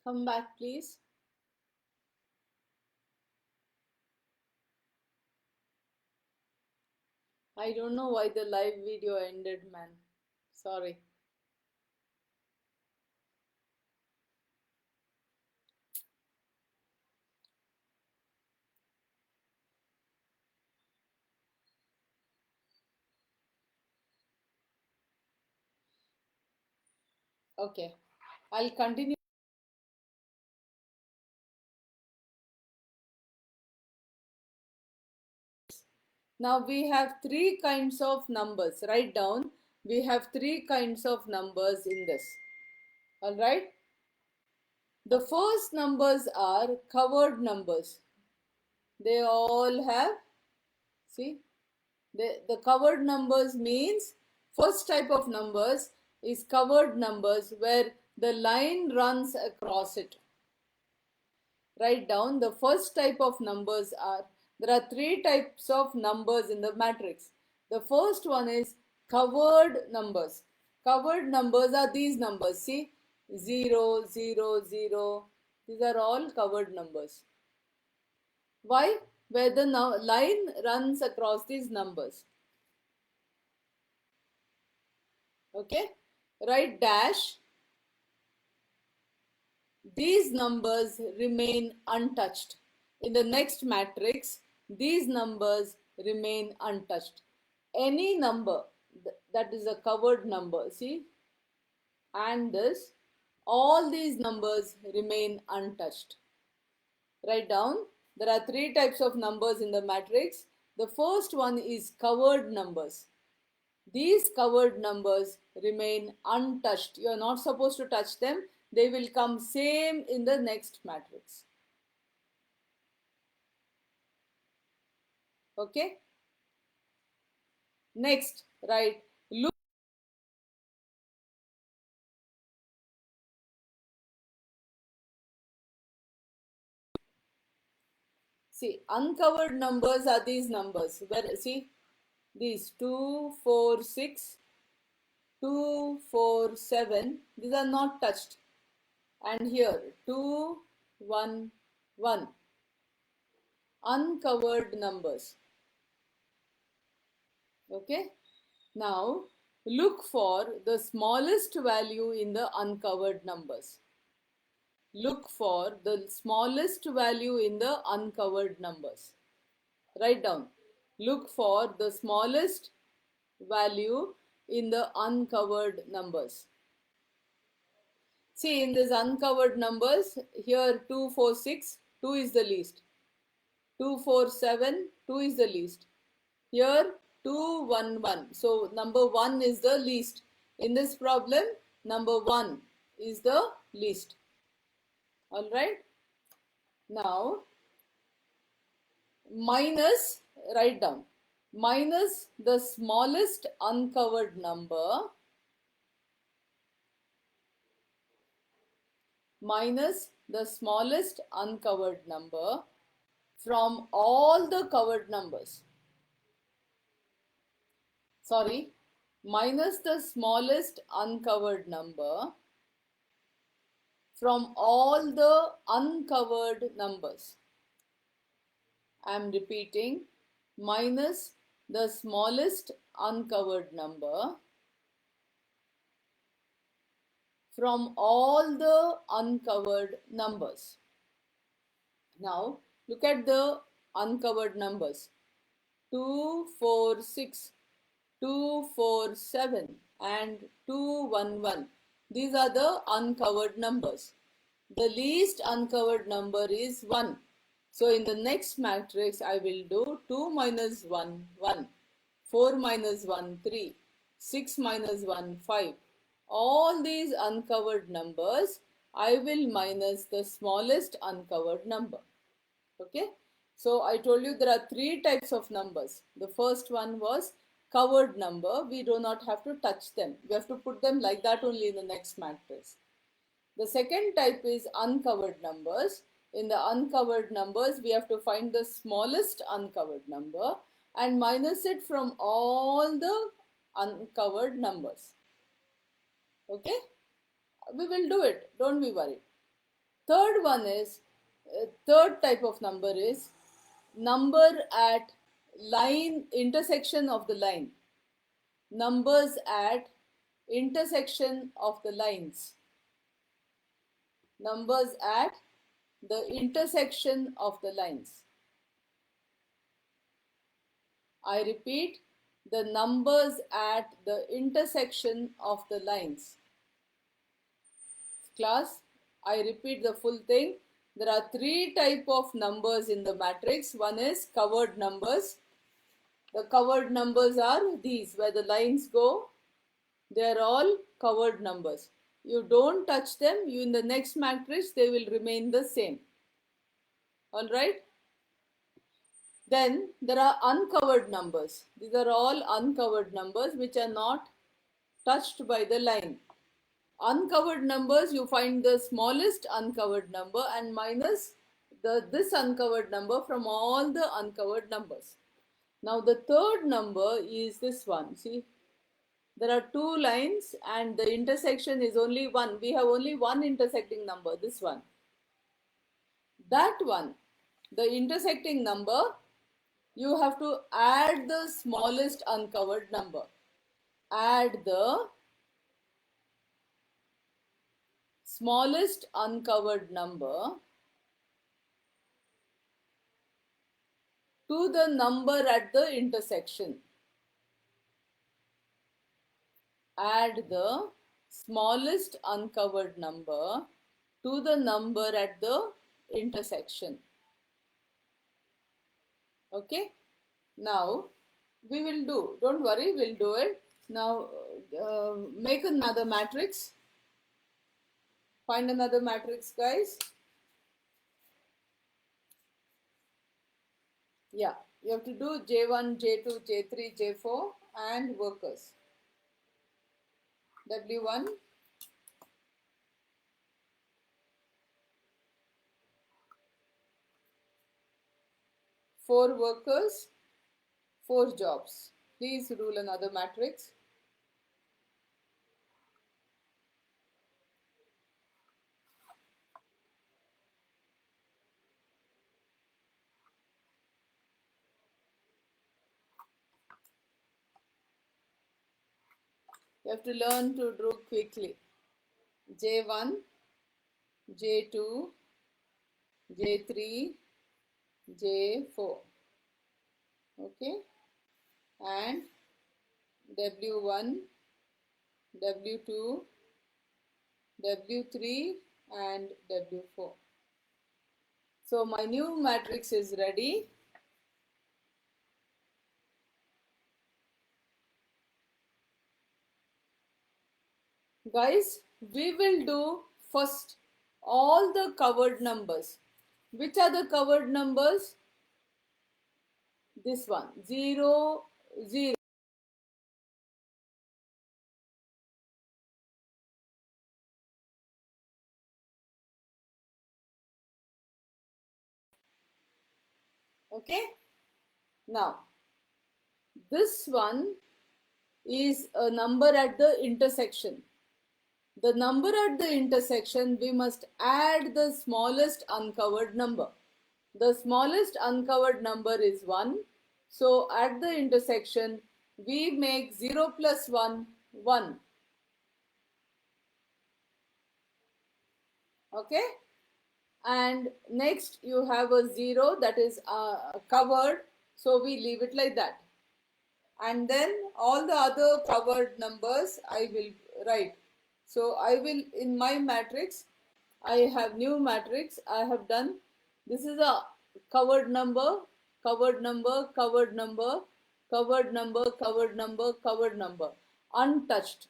Come back, please. I don't know why the live video ended, man. Sorry. Okay. I'll continue. Now we have three kinds of numbers. Write down. We have three kinds of numbers in this. Alright? The first numbers are covered numbers. They all have, see, the covered numbers means first type of numbers is covered numbers where the line runs across it. Write down the first type of numbers are, there are three types of numbers in the matrix. The first one is covered numbers. Covered numbers are these numbers. See, 0, 0, 0. These are all covered numbers. Why? Where the line runs across these numbers. Okay? Write dash. These numbers remain untouched. In the next matrix, these numbers remain untouched. Any number that is a covered number, see, and this, all these numbers remain untouched. Write down, there are three types of numbers in the matrix. The first one is covered numbers. These covered numbers remain untouched. You are not supposed to touch them. They will come same in the next matrix. Okay? Next, right? Look. See, uncovered numbers are these numbers. Where, see, these 2, 4, 6, 2, 4, 7. These are not touched. And here, 2, 1, 1. Uncovered numbers. Okay? Now, look for the smallest value in the uncovered numbers. Look for the smallest value in the uncovered numbers. Write down. Look for the smallest value in the uncovered numbers. See, in these uncovered numbers, here 2, 4, 6, 2 is the least. 2, 4, 7, 2 is the least. Here 2, 1, 1. So number 1 is the least. In this problem, number 1 is the least. Alright. Now, minus, write down, minus the smallest uncovered number, minus the smallest uncovered number from all the covered numbers. Sorry, minus the smallest uncovered number from all the uncovered numbers. I am repeating, minus the smallest uncovered number from all the uncovered numbers. Now, look at the uncovered numbers. 2, 4, 6, 2, 4, 7 and 2, 1, 1. These are the uncovered numbers. The least uncovered number is 1. So in the next matrix, I will do 2 minus 1, 1. 4 minus 1, 3. 6 minus 1, 5. All these uncovered numbers, I will minus the smallest uncovered number. Okay? So I told you there are three types of numbers. The first one was covered number. We do not have to touch them. We have to put them like that only in the next matrix. The second type is uncovered numbers. In the uncovered numbers, we have to find the smallest uncovered number and minus it from all the uncovered numbers. Okay? We will do it. Don't be worried. Third one is, third type of number is number at line intersection of the line. Numbers at intersection of the lines. Numbers at the intersection of the lines. I repeat, the numbers at the intersection of the lines. Class, I repeat the full thing. There are three types of numbers in the matrix. One is covered numbers. The covered numbers are these, where the lines go. They are all covered numbers. You don't touch them, you in the next matrix, they will remain the same. Alright? Then there are uncovered numbers. These are all uncovered numbers which are not touched by the line. Uncovered numbers, you find the smallest uncovered number and minus this uncovered number from all the uncovered numbers. Now the third number is this one. See, there are two lines and the intersection is only one. We have only one intersecting number, this one. That one, the intersecting number, you have to add the smallest uncovered number. Add the smallest uncovered number to the number at the intersection. Add the smallest uncovered number to the number at the intersection. Okay? Now, we will do, don't worry, we'll do it. Now, make another matrix. Find another matrix, guys. Yeah, you have to do J1, J2, J3, J4 and workers. W1, four workers, four jobs. Please rule another matrix. You have to learn to draw quickly. J1, J2, J3, J4. Okay? And W1, W2, W3 and W4. So my new matrix is ready. Guys, we will do first all the covered numbers. Which are the covered numbers? This one, 0, 0. Okay? Now, this one is a number at the intersection. The number at the intersection, we must add the smallest uncovered number. The smallest uncovered number is 1. So at the intersection, we make 0 plus 1, 1. Okay? And next you have a 0 that is covered. So we leave it like that. And then all the other covered numbers I will write. So I will, in my matrix, I have new matrix. I have done, this is a covered number, covered number, covered number, covered number, covered number, covered number, untouched.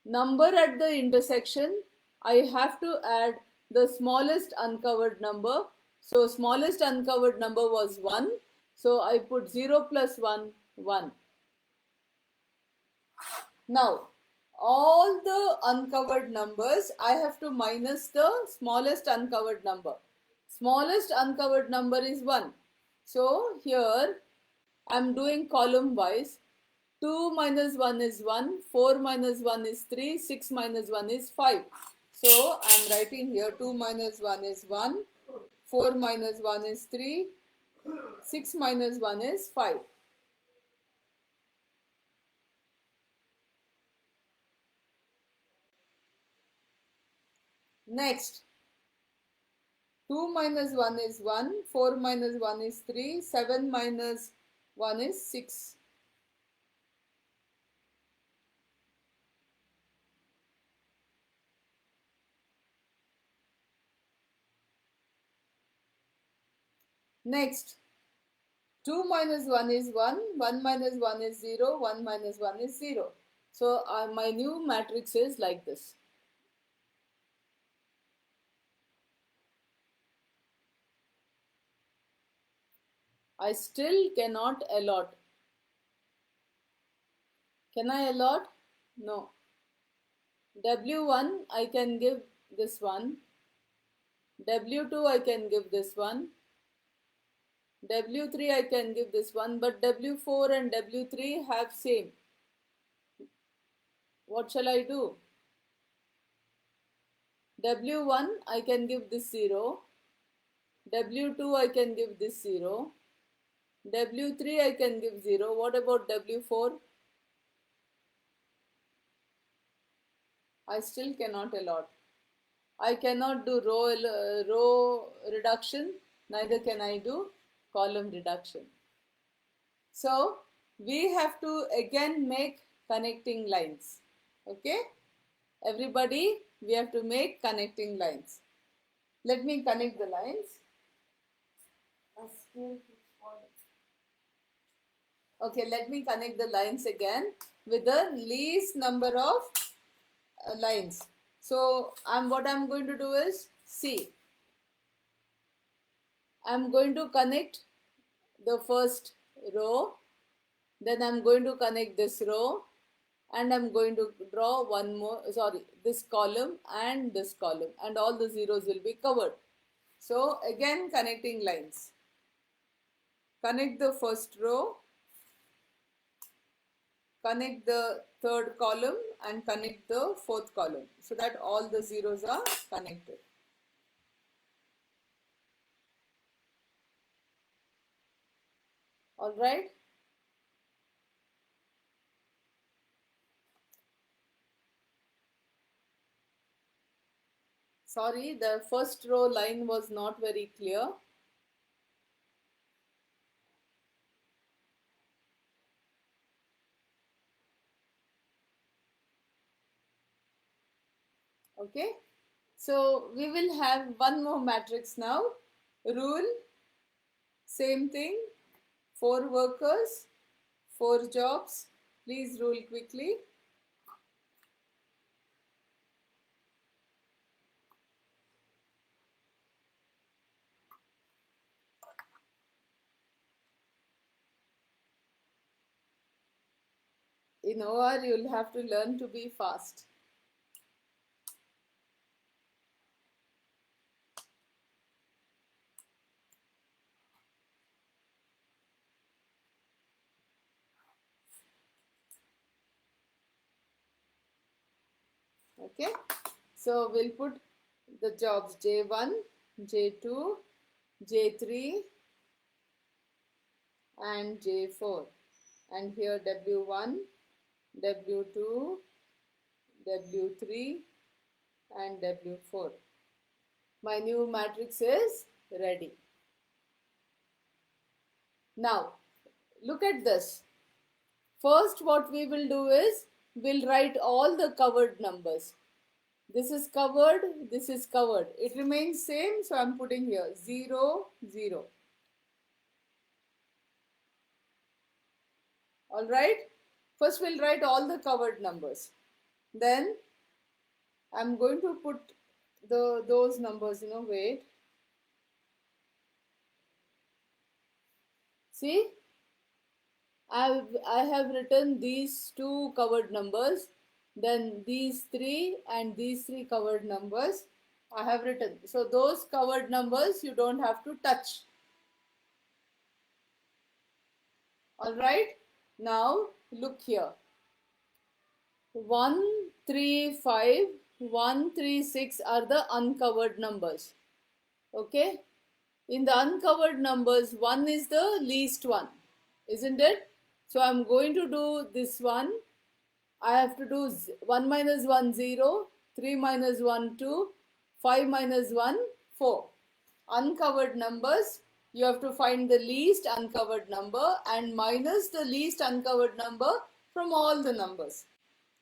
Number at the intersection, I have to add the smallest uncovered number. So smallest uncovered number was 1. So I put 0 plus 1, 1. Now, all the uncovered numbers, I have to minus the smallest uncovered number. Smallest uncovered number is 1. So, here I am doing column wise. 2 minus 1 is 1, 4 minus 1 is 3, 6 minus 1 is 5. So I am writing here 2 minus 1 is 1, 4 minus 1 is 3, 6 minus 1 is 5. Next, 2 minus 1 is 1, 4 minus 1 is 3, 7 minus 1 is 6. Next, 2 minus 1 is 1, 1 minus 1 is 0, 1 minus 1 is 0. So my new matrix is like this. I still cannot allot. Can I allot? No. W1 I can give this one. W2 I can give this one. W3 I can give this one, but W4 and W3 have same. What shall I do? W1 I can give this 0. W2 I can give this 0. W3 I can give 0. What about W4? I still cannot allot. I cannot do row reduction, neither can I do column reduction. So we have to again make connecting lines. Okay? Everybody, we have to make connecting lines. Let me connect the lines. Okay, let me connect the lines again with the least number of lines. So what I'm going to do is, see, I'm going to connect the first row, then I'm going to connect this row, and I'm going to draw this column and this column, and all the zeros will be covered. So again, connecting lines. Connect the first row, connect the third column, and connect the fourth column, so that all the zeros are connected. All right. Sorry, the first row line was not very clear. Okay. So we will have one more matrix now. Rule, same thing. 4 workers, 4 jobs. Please rule quickly. In OR, you'll have to learn to be fast. Okay. So we'll put the jobs J1, J2, J3, and J4. And here W1, W2, W3, and W4. My new matrix is ready. Now, look at this. First, what we will do is, we'll write all the covered numbers. This is covered, this is covered. It remains same, so I'm putting here 0, 0. All right. First, we'll write all the covered numbers. Then, I'm going to put those numbers, wait. See, I have written these 2 covered numbers, then these 3 and these 3 covered numbers I have written. So those covered numbers you don't have to touch. All right. Now look here. 1, 3, 5, 1, 3, 6 are the uncovered numbers. Okay? In the uncovered numbers, 1 is the least one, isn't it? So I'm going to do this one. I have to do 1 minus 1, 0, 3 minus 1, 2, 5 minus 1, 4. Uncovered numbers, you have to find the least uncovered number and minus the least uncovered number from all the numbers.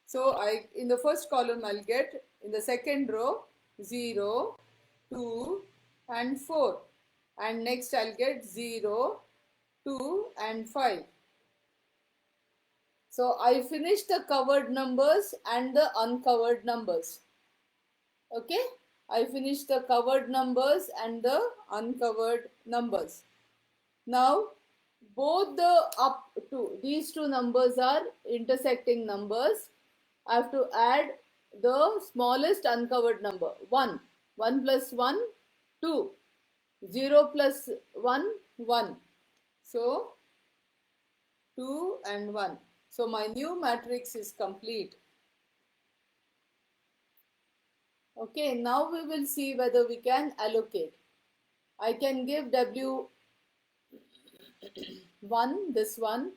So in the first column I'll get, in the second row, 0, 2 and 4. And next I'll get 0, 2 and 5. So I finished the covered numbers and the uncovered numbers. Okay, I finished the covered numbers and the uncovered numbers. Now both the up to these two numbers are intersecting numbers. I have to add the smallest uncovered number, 1. 1 plus 1, 2. 0 plus 1, 1. So 2 and 1. So my new matrix is complete. Okay, now we will see whether we can allocate. I can give W1 this one,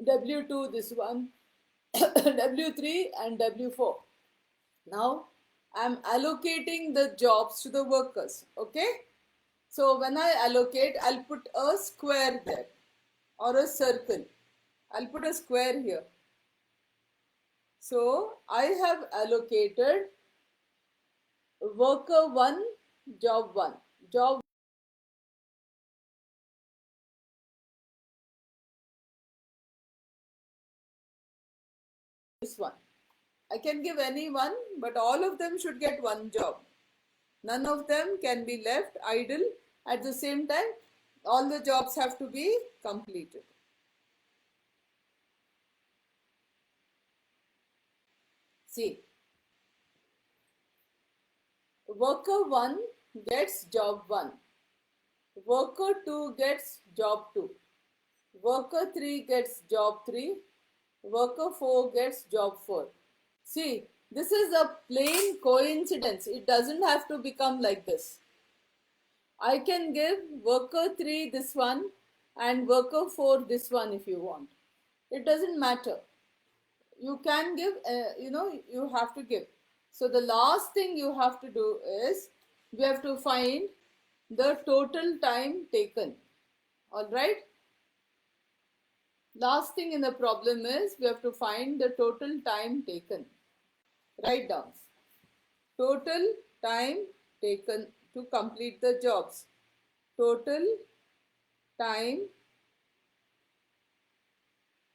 W2 this one, W3 and W4. Now I am allocating the jobs to the workers. Okay, so when I allocate, I'll put a square there or a circle. I'll put a square here. So I have allocated worker 1, job 1. Job this one. I can give any one, but all of them should get one job. None of them can be left idle. At the same time, all the jobs have to be completed. See, worker 1 gets job 1. Worker 2 gets job 2. Worker 3 gets job 3. Worker 4 gets job 4. See, this is a plain coincidence. It doesn't have to become like this. I can give worker 3 this one and worker 4 this one if you want. It doesn't matter. You can give, you have to give. So the last thing you have to do is, we have to find the total time taken. Alright? Last thing in the problem is, we have to find the total time taken. Write down. Total time taken to complete the jobs. Total time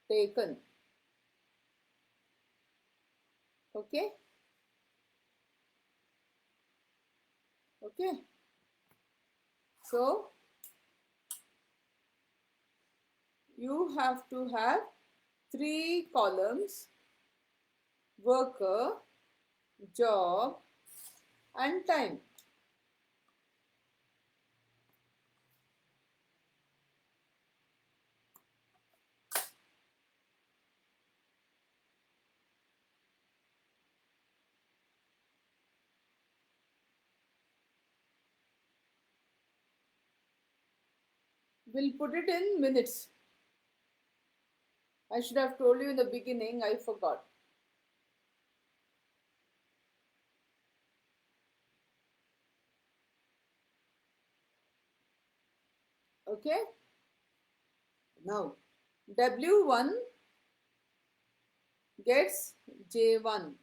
taken. Okay? Okay. So, you have to have 3 columns: worker, job and time. We'll put it in minutes. I should have told you in the beginning, I forgot. Okay? Now, W1 gets J1,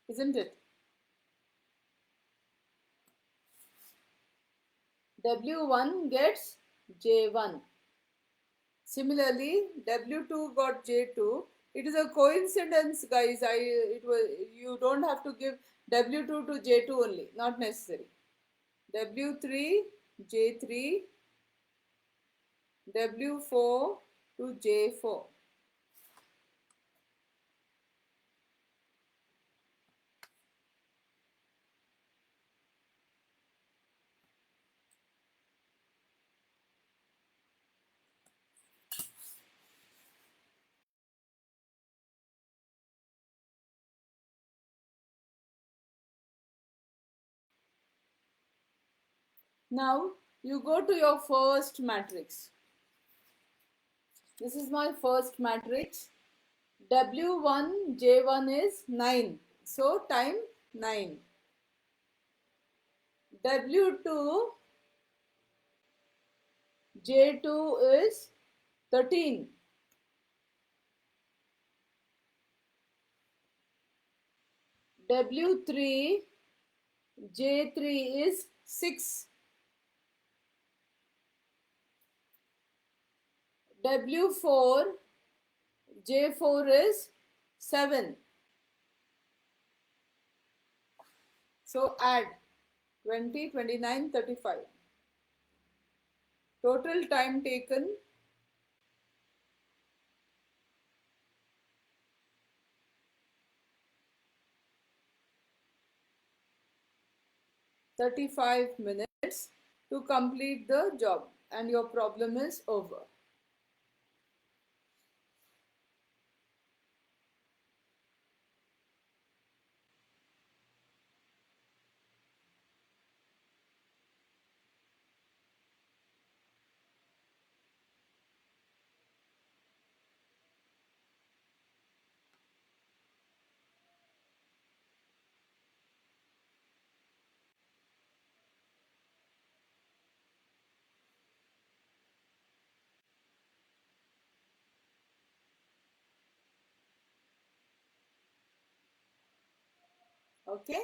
isn't it? W1 gets J1. Similarly, W2 got J2. It is a coincidence, guys. You don't have to give W2 to J2 only, not necessary. W3, J3, W4 to J4. Now you go to your first matrix. This is my first matrix. W1 J1 is 9. So time 9. W2 J2 is 13. W3 J3 is 6. W4 J4 is 7. So add 20, 29, 35. Total time taken 35 minutes to complete the job, and your problem is over. Okay,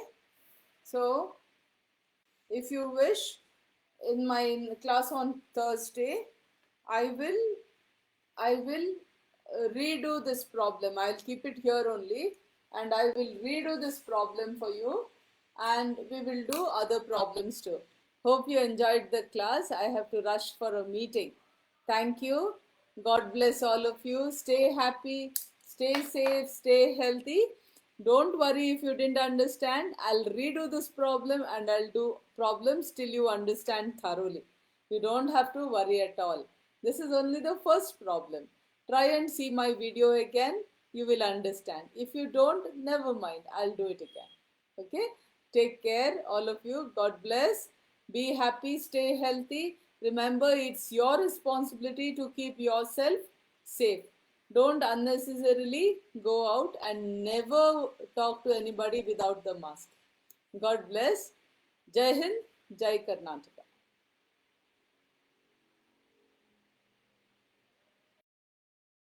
so if you wish, in my class on Thursday, I will redo this problem. I'll keep it here only, and I will redo this problem for you, and we will do other problems too. Hope you enjoyed the class. I have to rush for a meeting. Thank you. God bless all of you. Stay happy, stay safe, stay healthy. Don't worry if you didn't understand. I'll redo this problem and I'll do problems till you understand thoroughly. You don't have to worry at all. This is only the first problem. Try and see my video again. You will understand. If you don't, never mind. I'll do it again. Okay? Take care, all of you. God bless. Be happy, stay healthy. Remember, it's your responsibility to keep yourself safe. Don't unnecessarily go out, and never talk to anybody without the mask. God bless. Jai Hind, Jai Karnataka.